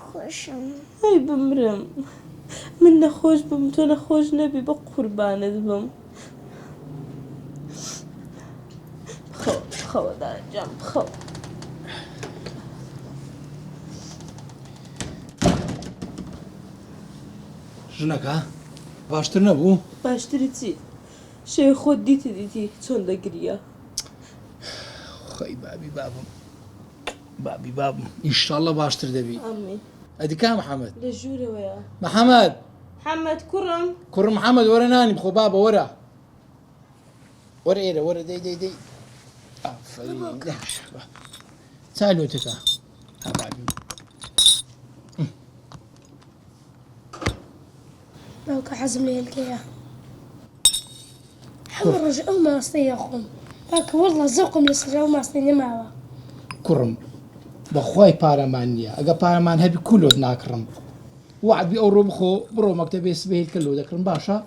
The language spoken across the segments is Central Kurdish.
خۆشم. ئەی بمرم، من نەخۆش بم تۆ نەخۆش نەبی بە قوربانت بم. بخەوە داجام بخەوە. ژنەکە باشتر نەبوو؟ باشتری چی؟ شەوی خۆت دیتی چۆن دەگریە؟ خەی بابی بابم ئینشاڵڵە باشتر دەبی. ئەمین. ئەدیکا محەممەد لە ژوورەوەیە. محەممەد کوڕم محەممەد وەرە نانی بخۆ بابە وەرە ئێرە وەرە دەی چالۆتەکە هەبابی باوکە حەزم لە هێلکەیە هەموو ڕۆژ ئەو ماستەیە خۆم باکە وەڵڵا زەوقم لەسەر ئەو ماستەی نەماوە. کوڕم بەخوای پارەمان نییە ئەگە پارەمان هەبی کولۆت ناکڕم وعدبی ئەو ڕۆ بخۆ بڕۆ مەکتەبێ سبەی هێلکە لۆ دەکڕم باشە؟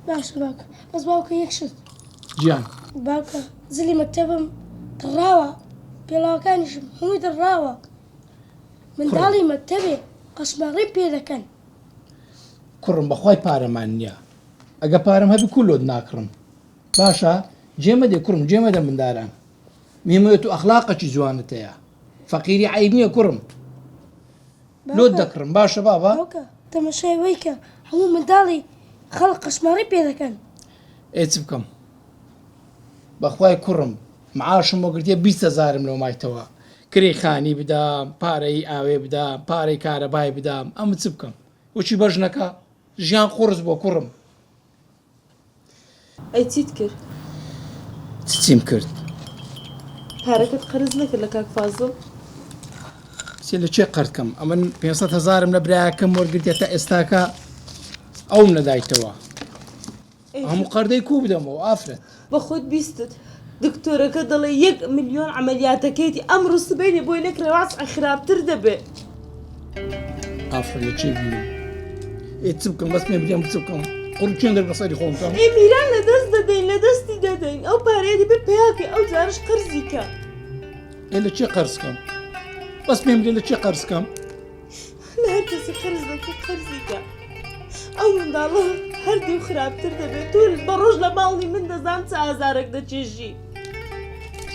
باشە باوکە بەس باوکە یەکشت گیان باوکە زلی مەکتەبم دڕاوە پێڵاوەکانیشم هەمووی دڕاوە منداڵی مەکتەبێ قەشماڕی پێ دەکەن. کوڕم بەخوای پارەمان نییە ئەگە پارەم هەبی کولۆت ناکڕم باشە؟ جێمەدێ کوڕم جێمەدە منداران میمەوێت و ئەخلاقەکی جوانت هەیە فەقیری عیب نییە کوڕم لۆت دەکڕم باشە بابا؟ باوکە تەمەشای وەیکە هەموو منداڵی خەڵک قەشماڕی پێ دەکەن. ئێچ بکەم بەخوای کوڕم معاشم بۆ گرتیە 20,000 لەو مایتەوە کرێی خانی بدام پارەی ئاوێ بدام پارەی کارەبای بدام ئەمە چ بکەم وچی بەژنەکە ژیان قورس بۆ کوڕم. ئەی چیت کرد؟ چیم کرد؟ پارەکەت قەرز نەکرد لە کاک فازڵ؟ سێ لە چێ قەرکەم ئەمن 500,000 لە برایەکەم وەرگرتێتە تا ئێستاکە ئەوم نەدایتەوە هەموو قەردەی کوو بدەمەوە ئافرەت بە خۆت بیستت دکتۆرەکە دەڵێ 1 ملیۆن عملیاتەکەیتی ئەمڕۆ سبەینێ بۆی نەکرێواز خراپتر دەبێ. ئافرەت لە چێ بینم ئێ چ بکەم بەس پێ بدەم چ بکەم قوڕ چێن دەربەسەری خۆم بکەم. ئێ میران لە دەست دەدەین لە دەستی دەدەین ئەو پارەیەتی بر پێیاکە ئەو جارش قەرزی کە. ئێ لە چێ قەرزکەم بەس پێم بدە لە چێ قەرزکەم؟ لە هەر کەسی قەرز دەکە قەرزی کە. ئەو منداڵە هەردوو خراپتر دەبێت تۆ بە ڕۆژ لە ماڵی من دەزان چ ئازارێک دەچێژی.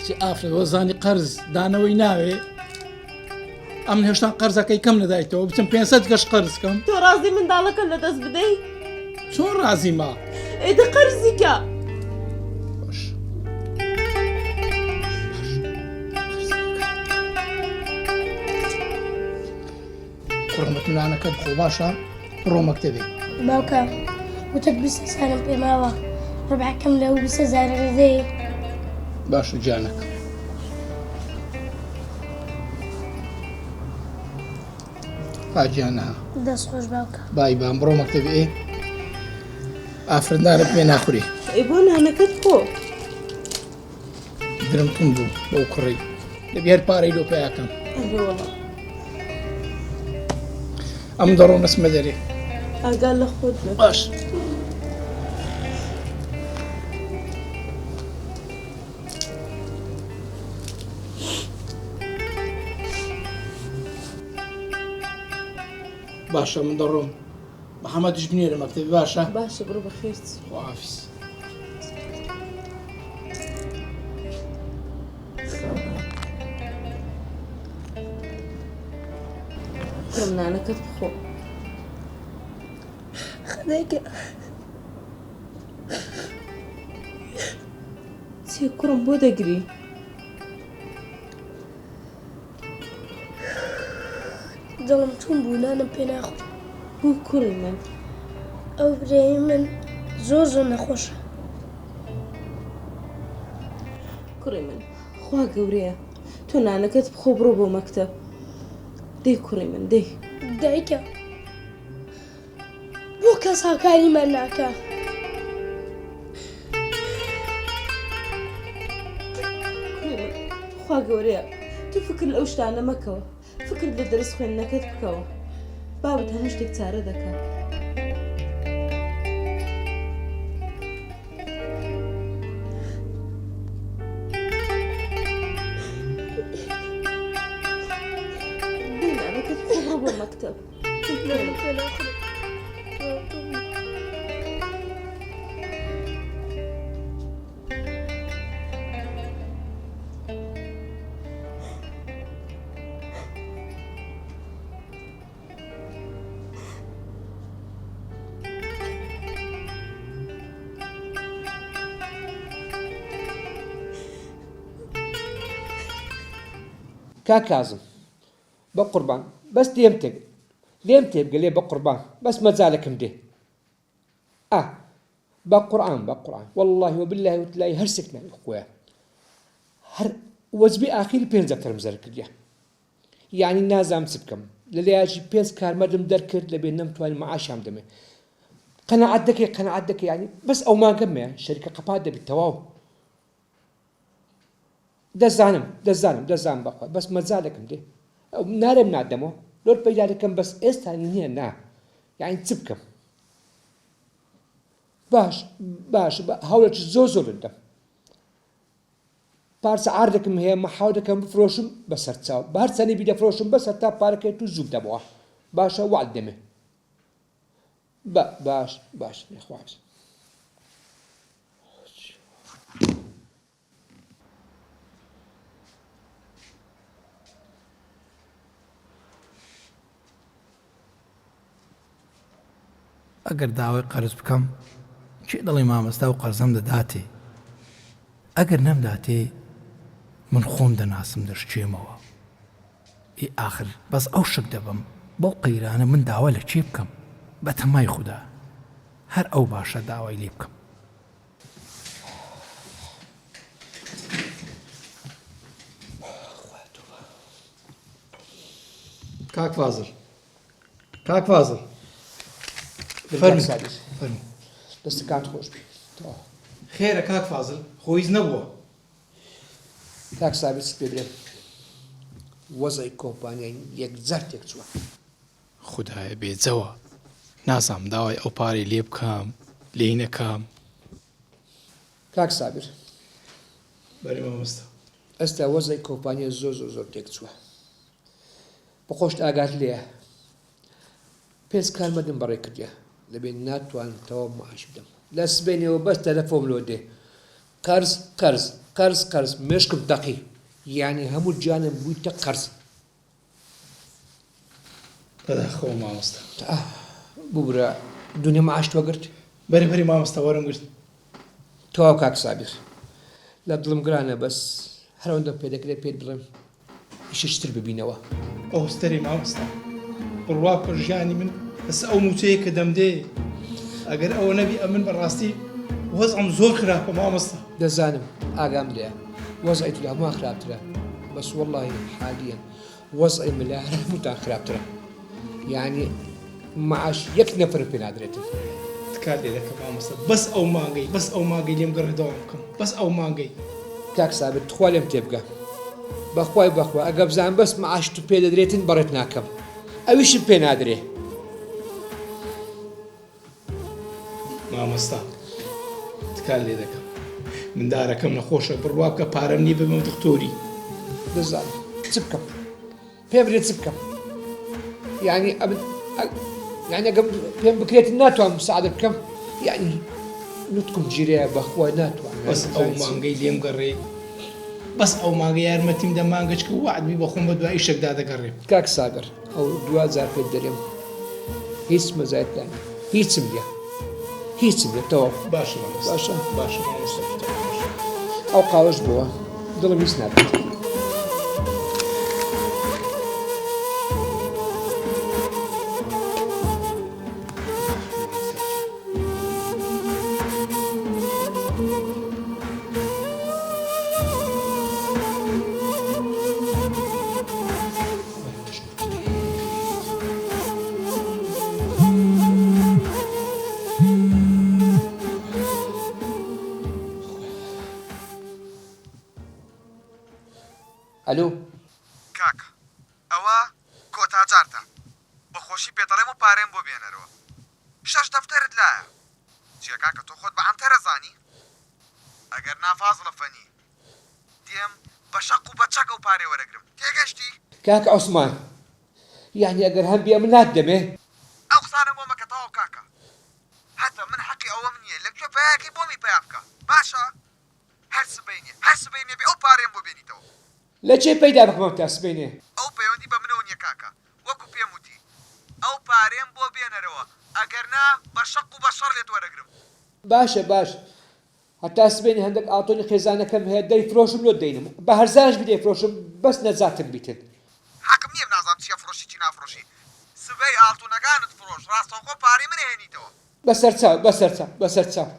چی ئافرەت وەزانی قەرز دانەوەی ناوێ ئەم هێشتا قەرزەکەی کەم نەدایتەوە بچم 500 گەش قەرزکەم. تۆ ڕازی منداڵەکە لە دەست بدەی؟ چۆن ڕازیمە؟ ئێدە قەرزی کە. باش کوڕمەتونانەکەت بخۆ باشە بڕۆ مەکتەبێ. باوکە وتت 20,000 پێ ماوە ڕبعەکەم لەو 20,000 ڕێدەیە. باشە جانەکە فاجیانەها دەست خۆش باوکە بای بام بڕۆ مەکتەبێ ئێ ئافرەتدارە پێ ناخوری ئەی بۆ نانەکەت خۆ درم تون بوو بەو کوڕی دەبێ هەر پارەی لۆ پێیاکەم ئەم دەڕۆ نەسمە دەرێ ئاگال لە خۆت بێ. باش باشە من دەڕۆم محەممەدیش بنێرە مەکتەبی باشە؟ باشە بڕۆ بەخێر خواحافیز. کوڕم نانەکەت بخۆ. خدایکە چێ کوڕم بۆ دەگری؟ دڵم چوون بوو نانم پێ ناخۆ. بوو کوڕی من ئەو برای من زۆر زۆر نەخۆشە. کوڕی من خوا گەورەیە تۆ نانەکەت بخۆ بڕۆ بۆ مەکتەب. دەی کوڕی من دەی. دایکە بۆ کەس هاوکاریمان ناکە. خوا گەورەیە تو فکر لە ئەو شتانە مەکەوە فکر لە دەرس خوێندنەکەت بکەوە بابت هەموو شتێک چارە دەکات. دەی نانەکەت كاكازم بقربان بس ليم تبقى ليه بقربان بس ما زالك مدي بقرآن والله وبالله وتلاقي هرسكنا اخويا هر وزبي اخير بينز اكثر مزرك ليه يعني نازم سبكم للي اجي بينز كار مدم دركر لبين نمت وين معاش هم دمي قناعتك يعني بس او ما قمه يعني شركه قباده بالتواو دزانم بقى بس ما زالك مدي نارم نادمو لور بيجاركم بس استاني هنا يعني تسبكم باش هاولت زوزو لندم بارس عردكم هي محاودكم بفروشم بس هرتساو بهر سنة بيدا فروشم بس هرتا باركيتو زوب دموه باشا وعد دمه باش يا اخواش ئەگەر داوای قەرز بکەم چی دڵی مامەستا و قەرزەم دەداتێ ئەگەر نەمداتێ من خۆم دەناسم دەشتێمەوە ئی ئاخر بەس ئەو شک دەبم بۆ قەیرانە من داوا لە چی بکەم بە تەمای خودا هەر ئەو باشە داوای لێ بکەم کاک فازڵ فەرمی دەستەکان خۆش بی خێرە کاک فازڵ خۆیز نەبووە کاک سابت پێ برێ وەزای کۆمپانیای یەکجار تێک چووە خودایە بێجەوە نازام داوای ئەو پارەی لێ بکەم لێی نەکەم کاک سابر بەری مامۆستا ئەستا وەزای کۆمپانیای زۆر تێک چووە بەخۆشت ئاگات لێیە پێنج کارمەدم بەڕێ کردیە لەبێ ناتوانتەوە معاش بدەم لە سبەینەوە بەس تەلەفۆم لۆ دێ قەرز مێشکم دەقی یعنی هەموو جانم بوویتە قەرز بەداخەوە مامۆستا ببرە دنیا معاش وەگرت بەری مامۆستا وەرم گرت تەواو کاک سابر لە دڵم گرانە بەس هەرەوەندە پێ دەکرێت پێت بڵێم ئیشتر ببینەوە ئەو هەستەری مامۆستا بڕوا بکە ژیانی من بەس ئەو موچەیە کە دەمدێ ئەگەر ئەوە نەبی ئەمن بەڕاستی وەزعم زۆر خراپە مامۆستا دەزانم ئاگام لێە وەزعی تو لە هەمووان خراپترە بەس وەڵڵاهی حالیەن وەزعی من لە هەمووتان خراپترە یعنی معاش یەک نەفر پێ نادرێتن تکات لێ دەکەم مامۆستا بەس ئەو مانگەی لێم گەڕێدەوام بکەم بەس ئەو مانگەی کاک سابت تخوا لێم تێبگە بەخوای ئەگە بزان بەس معاش تو پێ دەدرێتن بەڕێت ناکەم ئەویشم پێ نادرێ مامۆستا تکات لێ دەکەم مندارەکەم نەخۆشە بڕوا بکە پارەم نییە ببەم دکتۆری دەزانم چ بکەم پێ برێت چ بکەم یعنی ئەگەم پێم بکرێت ناتوانم مساعدە بکەم یعنی نوتکم گیرەیە بەخوای ناتوانم بەس ئەو مانگەی لێم گەڕێ بەس ئەو مانگە یارمەتیم دە مانگەچکە وعدبی بەخۆم بە دوای ئیشێکدا دەگەڕێم کاک ساگەر ئەو 2000 پێت دەرێم هیچ مەزایەتدان هیچم لێ تەواو باشە مامۆستا ئەو قاوەش بووە دڵم هیچ نابێت ئەلۆ کاکە ئەوە کۆتاجارتە بەخۆشی پێدەڵێم و پارەم بۆ بێنەرەوە 6 دەفتەرت لایە جێ کاکە تۆ خۆت بە ئەمتەرە زانی ئەگەر نافازڵە فەنی دێم بە شەق و بە چەک ئەو پارێ وەرەگرم تێگەشتی کاک عوسمان یعنی ئەگەر هەم بێ من ناتدەمێ ئەو قسانە بۆ مەکە تەواو کاکە هەتا من حەقی ئەوەم نییە لە گوێ پەیاکی بۆمی پیا بکە باشە هەر سبەینێ بێ ئەو پارێم بۆ بێنیتەوە لە چێ پەیدا بکەمەوە تا سبەینێ ئەو پەیوەندی بە منەوە نییە کاکە وەکو پێم وتی ئەو پارێم بۆ بێنەرەوە ئەگەر نا بە شەق و بە شەڕ لێت وەرەگرم باش هەتا سبێنی هەندێک ئاتۆنی خێزانەکەم هەیە دەیفرۆشم لۆ دەینم بە هەرزانش بدەیفرۆشم بەس نەجاتم بیتن حەکم نییە نازانم چیە فڕۆشی چی نافرۆشی سبەی ئاڵتوونەکانت فرۆش ڕاستەوخۆ پارەی من هێنیتەوە بەسەر چاو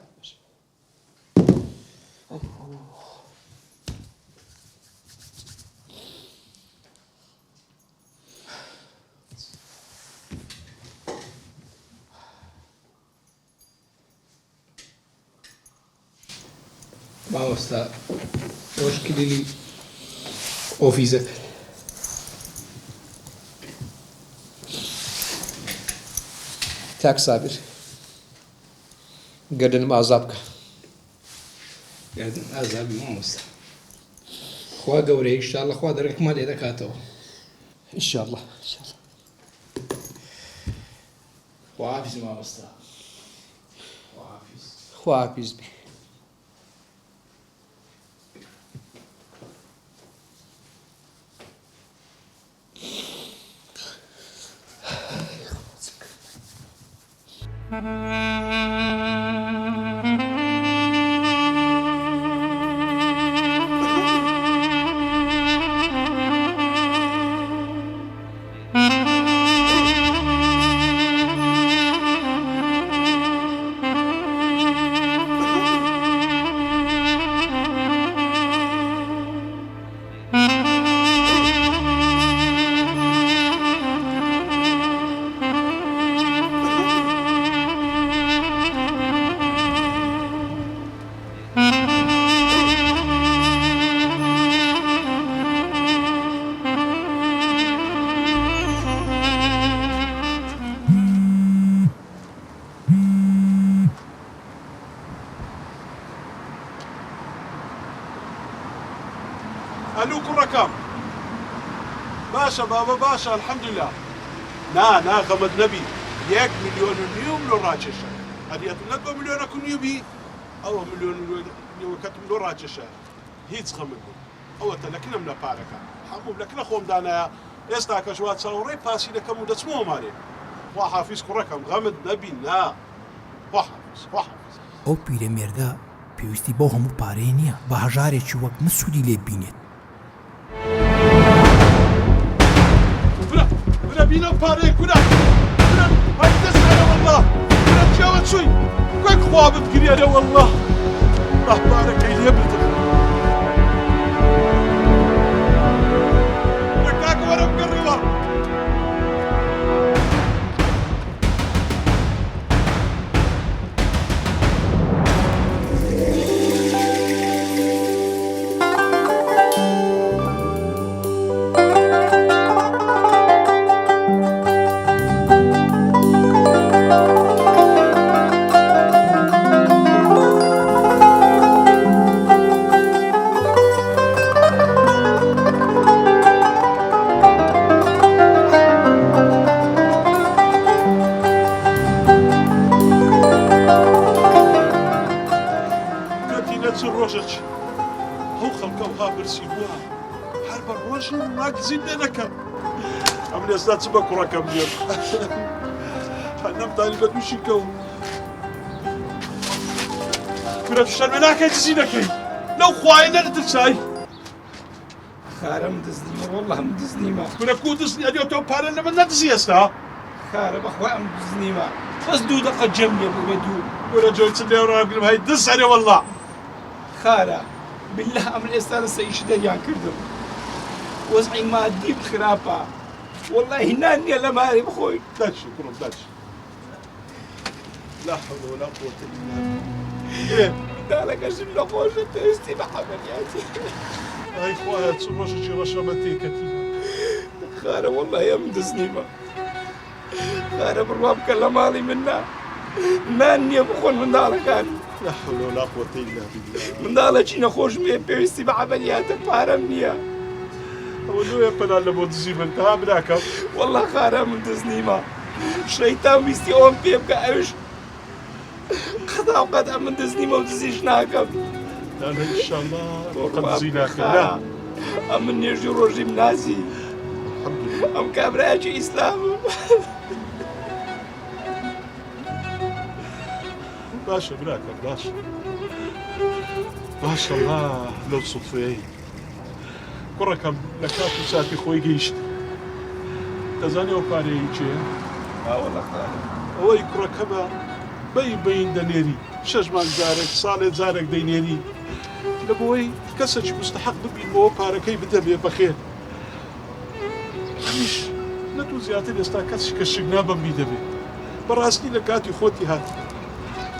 مامۆستا ئەوش کلیلی ئۆفیزت تاک سابر گردنم ئازا بکە گردن ئازابی مامۆستا خوا گەورەی ئینشاڵڵا خوا دەرگەکمان لێ دەکاتەوە ئینشاءڵڵا خواحافیز مامۆستا خواحافیز خواحافیز بی الو كركم باشا بابا باشا الحمد لله نا غمد نبي 1 مليون لو راجشة هذه لك مليون أكون يبي أو مليون كتب لو راجشة هيتس غمد أو تلكنا من باركة حبوب لكنا خوم دانا يستاك شوات صوري باسي لكم ودسمو مالي وحافظ كركم غمد نبي نا وحافظ ئەو پیرەمێردا پێویستی بۆ هەموو پارەی نییە بە هەژارێکی وەک من سوودی لێ بینێت ولا بينا باري كنا هاي تسعى والله كنا تجاوز شوي كيف خوابت قريانة والله الله بارك هي يبلتك ركاك ورا مقربة الروجج هو خلقوها برسيبوها حرب الروج ناقزين لك أمن يزداد سبك وراكم ديال حنم تاني بدو شيكو كنا تشرمناك يتزينك لو خواينا لتساي خارە مدزنیمە والله مدزنیمە كنا كودسني اليوم تو بارنا من ندزي استا خارە بەخوا ئەم دزنیمە بەس دوو دقە جەم لێ بوو بە دوو ولا جويت اللي وراقلم هاي دز عليه والله خارە بالله ئەمن ئێستا لە سەیشی دەریان کردم وەزعی مادیم خراپە والله هینان نییە لە ماری بخۆی داتشي كنا داتشي لا حول ولا قوة إلا بالله داڵەکەشم لە خۆشە پێویستی بە عەمەلیاتی هاي خويا تصرفش شي رشمتي كتير خارە والله ئەم دزنیمە خارە بڕوا بکە لە ماڵی مننا نان نییە بخۆن منداڵەکان لا حول ولا قوة إلا بالله منداڵێکی نەخۆشمێ پێویستی بە عەمەلیاتە پارەم نییە أولو يبنى لبو تزيب انتهى بلاكم والله خارە من دزنیمە شەیتان ویستی ئەوم پێ بکە ئەوش قەدا و قەدە من دزنیمە و دزیش ناکەم لا إن شاء الله قد زيناك لا ئەم من نێژی ڕۆژیم نازی الحمد لله ئەم کابرایەکی ئیسلامم باشا بلاكم باشا ما شاء الله لو صدفه کوڕەکەم لە کات و ساتی خۆی گەیشت دەزانێ ئەو پارەیە چێە؟ ئەوەی کوڕەکەمە بەین دەنێری 6 مانگ جارێک ساڵێ جارێک دەینێری لە بۆی کەسێکی مستحق ببینەوە پارەکەی بدەبێ بەخێر هەمیش نەتوو زیاتر ئێستا کەسی کە شک نابەم دەبێ بەڕاستی لە کاتی خۆتی هات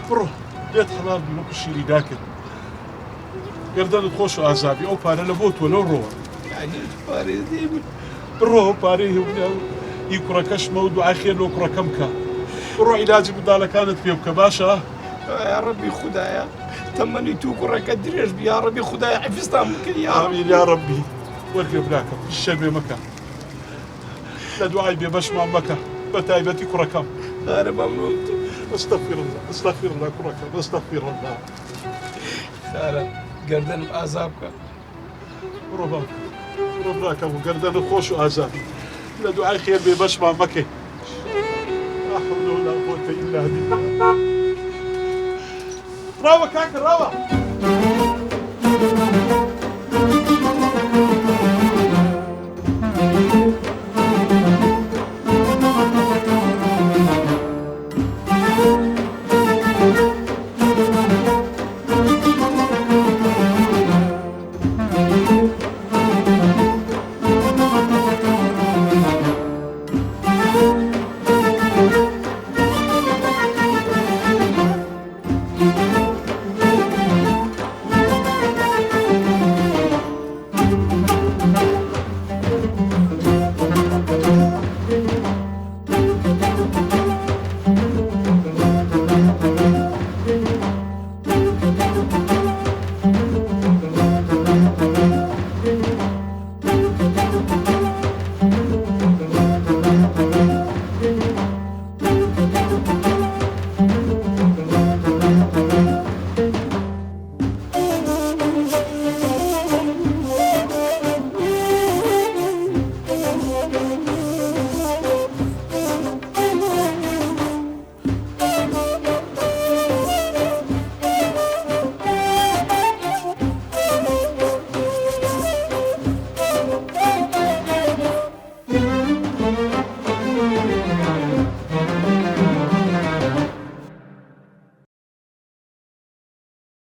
بڕۆ لێت هەڵال بی وەکو شیری داکرد گەردەنت خۆش و ئازابی ئەو پارە لە بۆ تۆ لەو ڕۆوە بڕۆ پارەی هێونا هی کوڕەکەشمە و دوعای خێر لەو کوڕەکەم کە بڕۆ عیلاجی منداڵەکانت پێ بکە باشە؟ يا ربي خدايا تمني تو كرك دريش يا ربي خدايا حفظتها ممكن يا رب آمين يا ربي وەرگێ براکەم شەبێ مەکە لە دوعای بێبەشمان مەکە بە تایبەتی کوڕەکەم أنا ممنون استغفر الله استغفر الله كركم استغفر الله خالة قردن بأعذابك ربناكم وقردن خوش وعذابي لا دعاء خير ببش مع مكة لا حول ولا قوة إلا بالله راوة كاك راوة